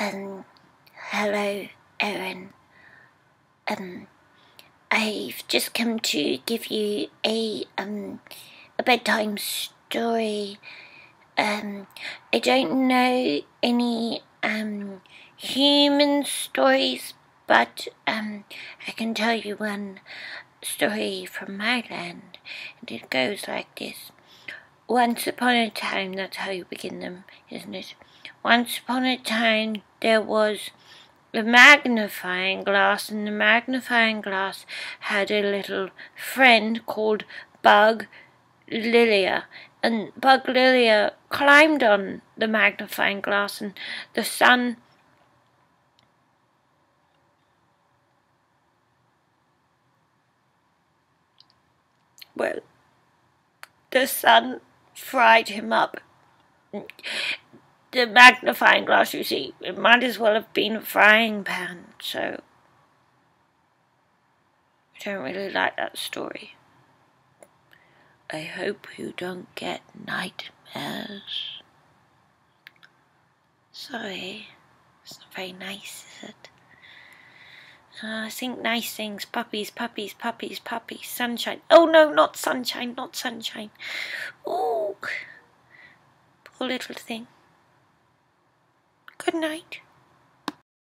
Um, Hello, Erin. I've just come to give you a bedtime story. I don't know any human stories, but I can tell you one story from my land, and it goes like this. Once upon a time, that's how you begin them, isn't it? Once upon a time, there was a magnifying glass, and the magnifying glass had a little friend called Bug Lilia. And Bug Lilia climbed on the magnifying glass, and the sun fried him up. The magnifying glass, you see, it might as well have been a frying pan, so I don't really like that story. I hope you don't get nightmares. Sorry, it's not very nice, is it? I think nice things, puppies, puppies, puppies, puppies, sunshine. Oh no, not sunshine, not sunshine. Oh, poor little thing. Good night.